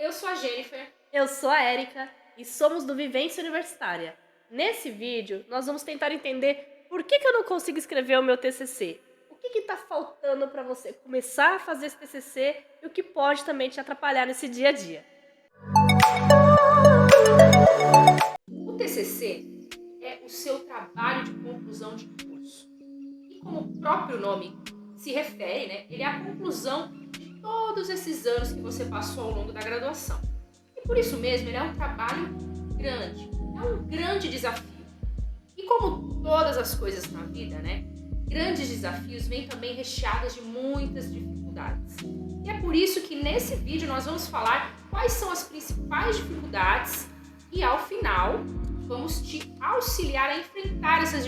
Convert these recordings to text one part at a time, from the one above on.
eu sou a Jennifer. Eu sou a Érica e somos do Vivência Universitária. Nesse vídeo, nós vamos tentar entender por que eu não consigo escrever o meu TCC. O que está faltando para você começar a fazer esse TCC e o que pode também te atrapalhar nesse dia a dia. O TCC é o seu trabalho de conclusão de curso. E como o próprio nome se refere, né, ele é a conclusão de todos esses anos que você passou ao longo da graduação. E por isso mesmo, ele é um trabalho grande, é um grande desafio. E como todas as coisas na vida, né, grandes desafios vêm também recheados de muitas dificuldades. E é por isso que nesse vídeo nós vamos falar quais são as principais dificuldades e ao final vamos te auxiliar a enfrentar essas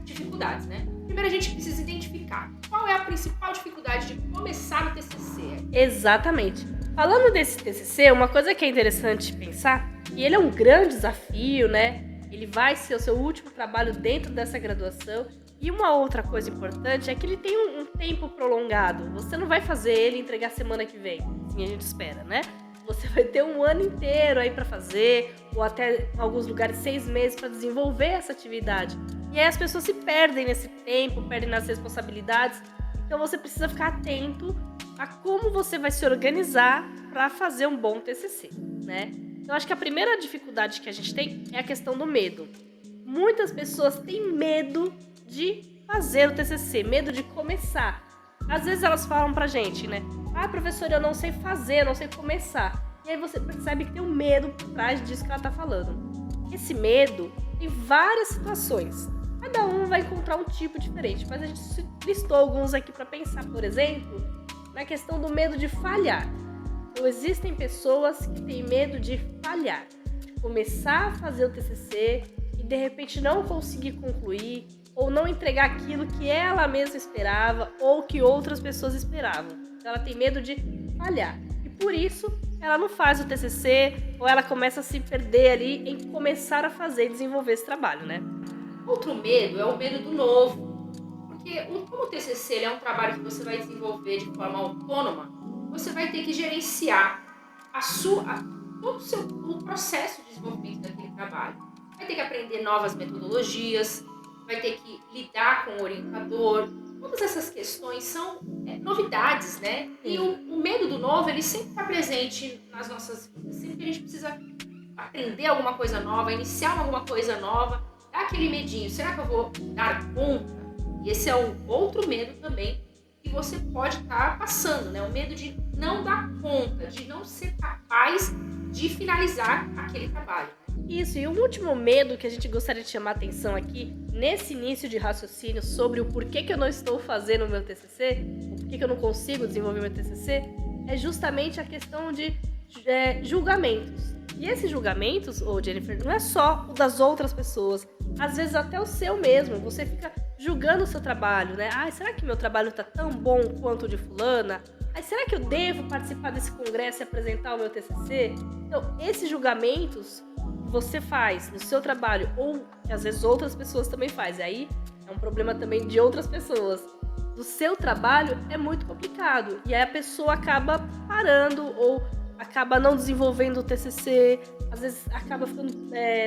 dificuldades, né? Primeiro a gente precisa identificar qual é a principal dificuldade de começar o TCC. Exatamente. Falando desse TCC, uma coisa que é interessante pensar, e ele é um grande desafio, né? Ele vai ser o seu último trabalho dentro dessa graduação. E uma outra coisa importante é que ele tem um tempo prolongado. Você não vai fazer ele entregar semana que vem, assim a gente espera, né? Você vai ter um ano inteiro aí para fazer, ou até em alguns lugares 6 meses para desenvolver essa atividade. E aí as pessoas se perdem nesse tempo, perdem nas responsabilidades. Então você precisa ficar atento a como você vai se organizar para fazer um bom TCC, né? Então acho que a primeira dificuldade que a gente tem é a questão do medo. Muitas pessoas têm medo de fazer o TCC, medo de começar. Às vezes elas falam pra gente, né? Ah, professora, eu não sei fazer, eu não sei começar. E aí você percebe que tem um medo por trás disso que ela tá falando. Esse medo tem várias situações. Cada um vai encontrar um tipo diferente, mas a gente listou alguns aqui para pensar, por exemplo, na questão do medo de falhar. Então, existem pessoas que têm medo de falhar, de começar a fazer o TCC e de repente não conseguir concluir ou não entregar aquilo que ela mesma esperava ou que outras pessoas esperavam. Então, ela tem medo de falhar e por isso ela não faz o TCC ou ela começa a se perder ali em começar a fazer e desenvolver esse trabalho, né? Outro medo é o medo do novo, porque como o TCC ele é um trabalho que você vai desenvolver de forma autônoma, você vai ter que gerenciar todo o processo de desenvolvimento daquele trabalho. Vai ter que aprender novas metodologias, vai ter que lidar com o orientador. Todas essas questões são novidades, né? E o medo do novo, ele sempre está presente nas nossas vidas. Sempre que a gente precisa aprender alguma coisa nova, iniciar alguma coisa nova, dá aquele medinho, será que eu vou dar conta? E esse é o outro medo também que você pode estar passando, né? O medo de não dar conta, de não ser capaz de finalizar aquele trabalho. Isso, e o último medo que a gente gostaria de chamar a atenção aqui, nesse início de raciocínio sobre o porquê que eu não estou fazendo o meu TCC, o porquê que eu não consigo desenvolver o meu TCC, é justamente a questão de julgamentos. E esses julgamentos, Jennifer, não é só o das outras pessoas, às vezes até o seu mesmo, você fica julgando o seu trabalho, né? Ah, será que meu trabalho tá tão bom quanto o de fulana? Será que eu devo participar desse congresso e apresentar o meu TCC? Então, esses julgamentos que você faz no seu trabalho, ou que às vezes outras pessoas também fazem, aí é um problema também de outras pessoas, do seu trabalho é muito complicado. E aí a pessoa acaba parando ou acaba não desenvolvendo o TCC, às vezes acaba ficando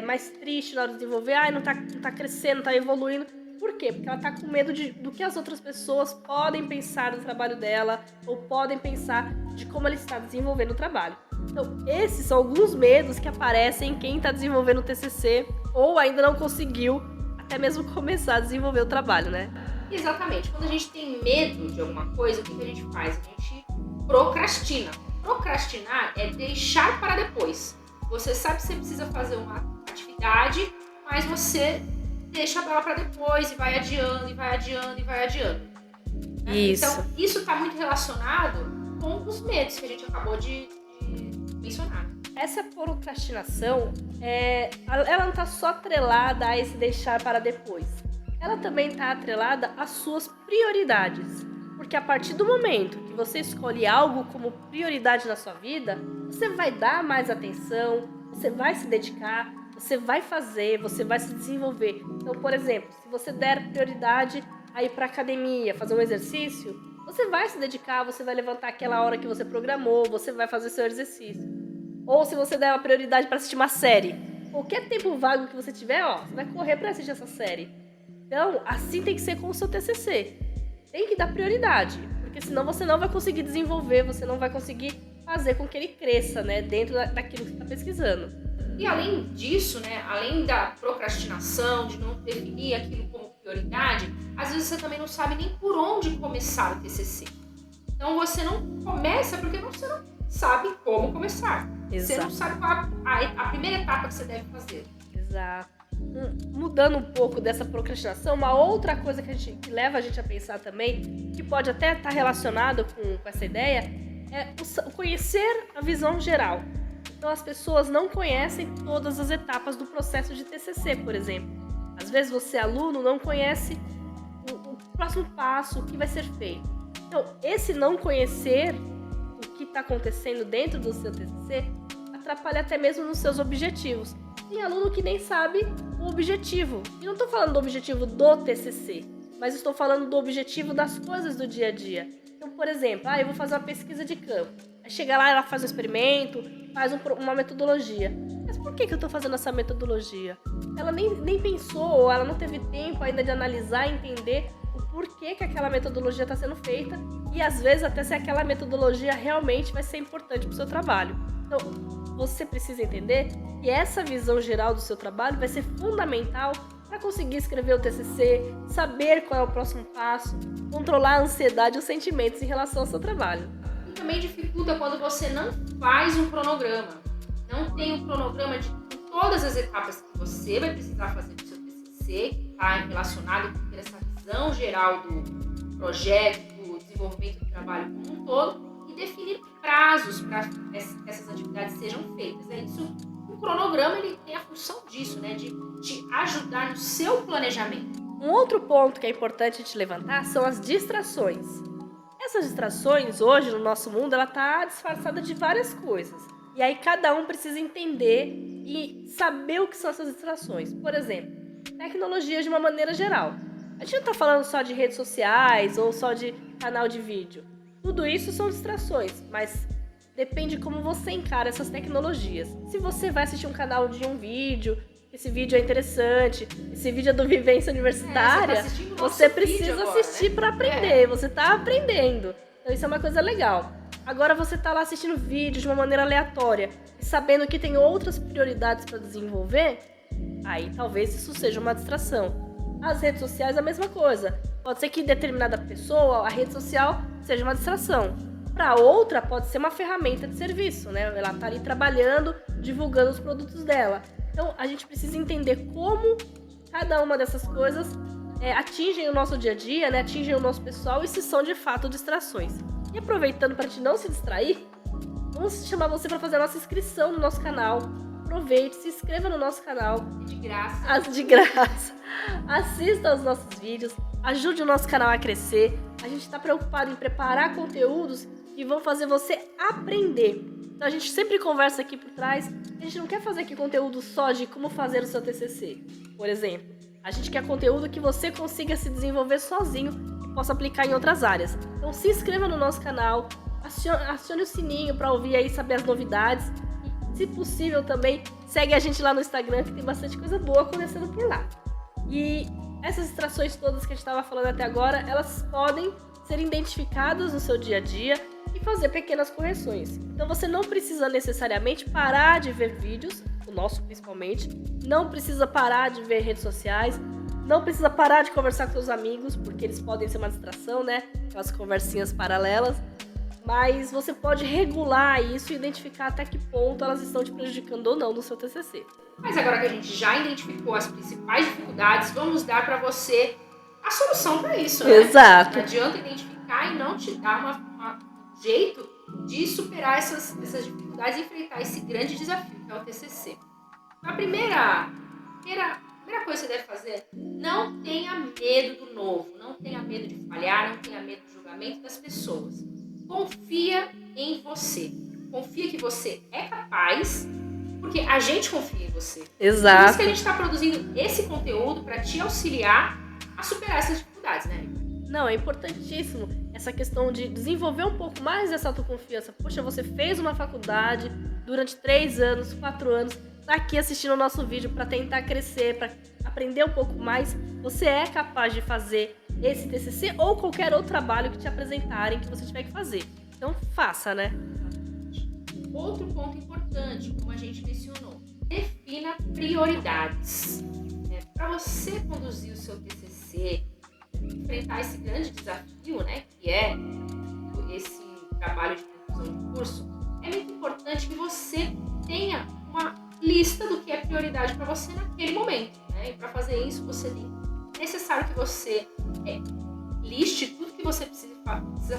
mais triste na hora de desenvolver, não tá crescendo, não tá evoluindo. Por quê? Porque ela tá com medo do que as outras pessoas podem pensar do trabalho dela ou podem pensar de como ela está desenvolvendo o trabalho. Então, esses são alguns medos que aparecem em quem está desenvolvendo o TCC ou ainda não conseguiu até mesmo começar a desenvolver o trabalho, né? Exatamente. Quando a gente tem medo de alguma coisa, o que a gente faz? A gente procrastina. Procrastinar é deixar para depois. Você sabe que você precisa fazer uma atividade, mas você deixa ela para depois e vai adiando, e vai adiando, e vai adiando. Né? Isso. Então, isso está muito relacionado com os medos que a gente acabou de mencionar. Essa procrastinação, ela não está só atrelada a esse deixar para depois. Ela também está atrelada às suas prioridades. Porque a partir do momento que você escolhe algo como prioridade na sua vida, você vai dar mais atenção, você vai se dedicar, você vai fazer, você vai se desenvolver. Então, por exemplo, se você der prioridade a ir para academia, fazer um exercício, você vai se dedicar, você vai levantar aquela hora que você programou, você vai fazer seu exercício. Ou se você der uma prioridade para assistir uma série. Qualquer tempo vago que você tiver, você vai correr para assistir essa série. Então, assim tem que ser com o seu TCC. Tem que dar prioridade, porque senão você não vai conseguir desenvolver, você não vai conseguir fazer com que ele cresça, né, dentro daquilo que você está pesquisando. E além disso, né, além da procrastinação, de não definir aquilo como prioridade, às vezes você também não sabe nem por onde começar o TCC. Então você não começa porque você não sabe como começar. Exato. Você não sabe qual a primeira etapa que você deve fazer. Exato. Mudando um pouco dessa procrastinação, uma outra coisa que leva a gente a pensar também, que pode até estar relacionado com essa ideia, é o conhecer a visão geral. Então as pessoas não conhecem todas as etapas do processo de TCC, por exemplo. Às vezes você, aluno, não conhece o próximo passo, o que vai ser feito. Então, esse não conhecer o que está acontecendo dentro do seu TCC atrapalha até mesmo nos seus objetivos. Tem aluno que nem sabe o objetivo. E não estou falando do objetivo do TCC, mas estou falando do objetivo das coisas do dia a dia. Então, por exemplo, eu vou fazer uma pesquisa de campo. Aí chega lá, ela faz um experimento, faz uma metodologia. Mas por que eu estou fazendo essa metodologia? Ela nem pensou, ou ela não teve tempo ainda de analisar e entender o porquê que aquela metodologia está sendo feita e, às vezes, até se aquela metodologia realmente vai ser importante para o seu trabalho. Então, você precisa entender que essa visão geral do seu trabalho vai ser fundamental para conseguir escrever o TCC, saber qual é o próximo passo, controlar a ansiedade e os sentimentos em relação ao seu trabalho. E também dificulta quando você não faz um cronograma. Não tem um cronograma de todas as etapas que você vai precisar fazer no seu TCC, que está relacionado com ter essa visão geral do projeto, do desenvolvimento do trabalho como um todo, e definir prazos para que essas atividades sejam feitas. O cronograma ele tem a função disso, né, de te ajudar no seu planejamento. Um outro ponto que é importante te levantar são as distrações. Essas distrações, hoje, no nosso mundo, ela está disfarçada de várias coisas. E aí cada um precisa entender e saber o que são essas distrações. Por exemplo, tecnologia de uma maneira geral. A gente não está falando só de redes sociais ou só de canal de vídeo. Tudo isso são distrações, mas depende de como você encara essas tecnologias. Se você vai assistir um canal de um vídeo, esse vídeo é interessante, esse vídeo é do Vivência Universitária, você precisa assistir para aprender, você está aprendendo. Então isso é uma coisa legal. Agora você está lá assistindo vídeo de uma maneira aleatória e sabendo que tem outras prioridades para desenvolver, aí talvez isso seja uma distração. As redes sociais é a mesma coisa. Pode ser que determinada pessoa, a rede social, seja uma distração. Para outra, pode ser uma ferramenta de serviço, né? Ela está ali trabalhando, divulgando os produtos dela. Então, a gente precisa entender como cada uma dessas coisas atingem o nosso dia a dia, né? Atingem o nosso pessoal e se são de fato distrações. E aproveitando para a gente não se distrair, vamos chamar você para fazer a nossa inscrição no nosso canal. Aproveite, se inscreva no nosso canal. De graça. De graça. Assista aos nossos vídeos, ajude o nosso canal a crescer. A gente está preocupado em preparar conteúdos que vão fazer você aprender. Então a gente sempre conversa aqui por trás. A gente não quer fazer aqui conteúdo só de como fazer o seu TCC, por exemplo. A gente quer conteúdo que você consiga se desenvolver sozinho e possa aplicar em outras áreas. Então se inscreva no nosso canal, acione o sininho para ouvir aí, saber as novidades. E, se possível, também segue a gente lá no Instagram, que tem bastante coisa boa acontecendo por lá. E essas distrações todas que a gente estava falando até agora, elas podem ser identificadas no seu dia a dia e fazer pequenas correções. Então você não precisa necessariamente parar de ver vídeos, o nosso principalmente, não precisa parar de ver redes sociais, não precisa parar de conversar com seus amigos, porque eles podem ser uma distração, né? Aquelas conversinhas paralelas. Mas você pode regular isso e identificar até que ponto elas estão te prejudicando ou não no seu TCC. Mas agora que a gente já identificou as principais dificuldades, vamos dar para você a solução para isso, né? Exato. Não adianta identificar e não te dar um jeito de superar essas dificuldades e enfrentar esse grande desafio que é o TCC. A primeira coisa que você deve fazer, não tenha medo do novo, não tenha medo de falhar, não tenha medo do julgamento das pessoas. Confia em você. Confia que você é capaz, porque a gente confia em você. Exato. Por isso que a gente está produzindo esse conteúdo para te auxiliar a superar essas dificuldades, né? Não, é importantíssimo essa questão de desenvolver um pouco mais essa autoconfiança. Poxa, você fez uma faculdade, durante 3 anos, 4 anos, tá aqui assistindo o nosso vídeo para tentar crescer, para aprender um pouco mais, você é capaz de fazer esse TCC ou qualquer outro trabalho que te apresentarem que você tiver que fazer. Então faça, né? Outro ponto importante, como a gente mencionou, defina prioridades. Para você conduzir o seu TCC, enfrentar esse grande desafio, né, que é esse trabalho de conclusão de curso, é muito importante que você tenha uma lista do que é prioridade para você naquele momento, né? E para fazer isso, é necessário que você liste tudo que você precisa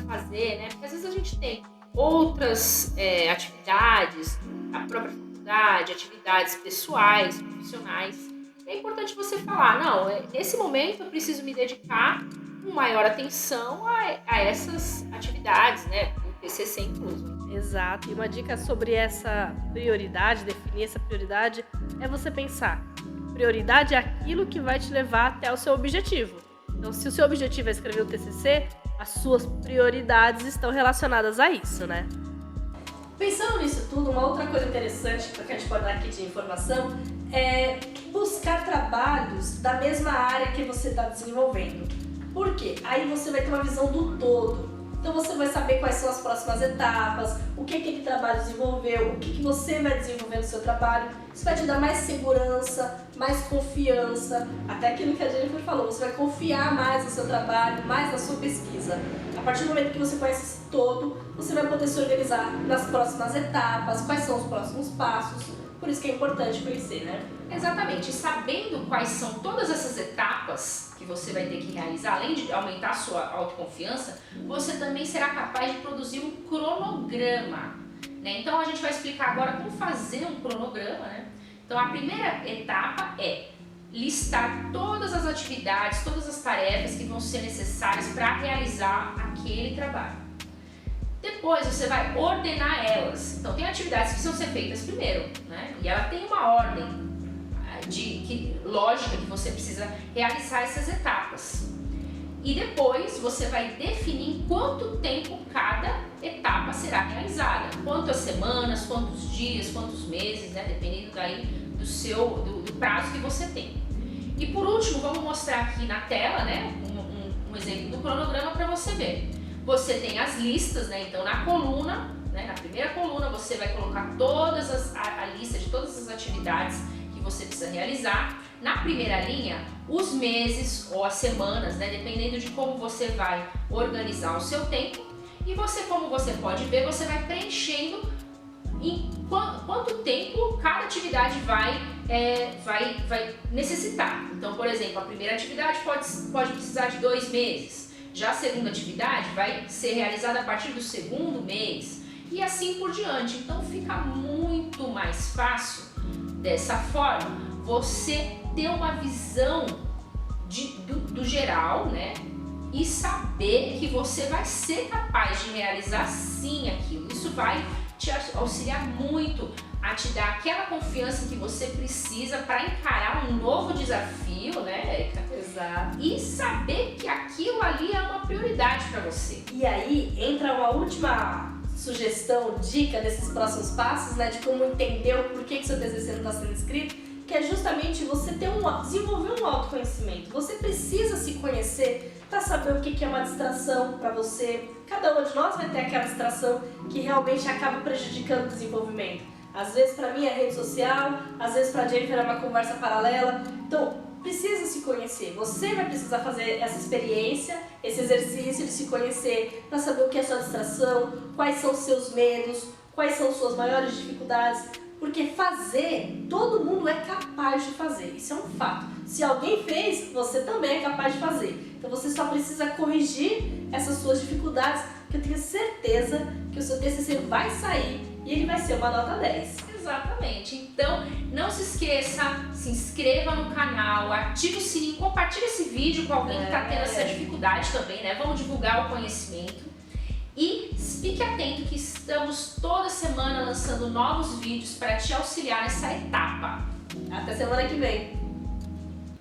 fazer, né? Porque às vezes a gente tem outras atividades, a própria faculdade, atividades pessoais, profissionais. É importante você falar, não, nesse momento eu preciso me dedicar com maior atenção a essas atividades, né? O TCC incluso. Exato. E uma dica sobre essa prioridade, definir essa prioridade, é você pensar, prioridade é aquilo que vai te levar até o seu objetivo. Então, se o seu objetivo é escrever o TCC, as suas prioridades estão relacionadas a isso, né? Pensando nisso tudo, uma outra coisa interessante que a gente pode dar aqui de informação é buscar trabalhos da mesma área que você está desenvolvendo. Por quê? Aí você vai ter uma visão do todo. Então você vai saber quais são as próximas etapas, o que aquele trabalho desenvolveu, o que você vai desenvolver no seu trabalho. Isso vai te dar mais segurança, mais confiança, até aquilo que a Jennifer falou, você vai confiar mais no seu trabalho, mais na sua pesquisa. A partir do momento que você conhece esse todo, você vai poder se organizar nas próximas etapas, quais são os próximos passos. Por isso que é importante conhecer, né? Exatamente. E sabendo quais são todas essas etapas que você vai ter que realizar, além de aumentar a sua autoconfiança, você também será capaz de produzir um cronograma, né? Então a gente vai explicar agora como fazer um cronograma, né? Então a primeira etapa é listar todas as atividades, todas as tarefas que vão ser necessárias para realizar aquele trabalho. Depois você vai ordenar elas. Então tem atividades que precisam ser feitas primeiro, né? E ela tem uma ordem lógica que você precisa realizar essas etapas. E depois você vai definir em quanto tempo cada etapa será realizada. Quantas semanas, quantos dias, quantos meses, né? Dependendo daí do prazo que você tem. E por último, vamos mostrar aqui na tela, né? Um exemplo do cronograma para você ver. Você tem as listas, né? Então na coluna, né? Na primeira coluna você vai colocar a lista de todas as atividades que você precisa realizar. Na primeira linha, os meses ou as semanas, né? Dependendo de como você vai organizar o seu tempo. E você, como você pode ver, você vai preenchendo em quanto tempo cada atividade vai necessitar. Então, por exemplo, a primeira atividade pode precisar de 2 meses. Já a segunda atividade vai ser realizada a partir do segundo mês e assim por diante. Então fica muito mais fácil dessa forma você ter uma visão do geral, né? E saber que você vai ser capaz de realizar sim aquilo. Isso vai te auxiliar muito a te dar aquela confiança que você precisa para encarar um novo desafio, né, Erika? Exato. E saber que aquilo ali é uma prioridade para você. E aí entra uma última sugestão, dica desses próximos passos, né, de como entender o porquê que seu TCC não está sendo escrito, que é justamente você desenvolver um autoconhecimento. Você precisa se conhecer para saber o que é uma distração para você. Cada um de nós vai ter aquela distração que realmente acaba prejudicando o desenvolvimento. Às vezes para mim é rede social, às vezes para a Jennifer é uma conversa paralela. Então, precisa se conhecer. Você vai precisar fazer essa experiência, esse exercício de se conhecer para saber o que é sua distração, quais são os seus medos, quais são suas maiores dificuldades. Porque fazer, todo mundo é capaz de fazer, isso é um fato. Se alguém fez, você também é capaz de fazer. Então você só precisa corrigir essas suas dificuldades, que eu tenho certeza que o seu TCC vai sair e ele vai ser uma nota 10. Exatamente. Então, não se esqueça, se inscreva no canal, ative o sininho, compartilhe esse vídeo com alguém que está tendo essa dificuldade também, né? Vamos divulgar o conhecimento. E fique atento que estamos toda semana lançando novos vídeos para te auxiliar nessa etapa. Até semana que vem!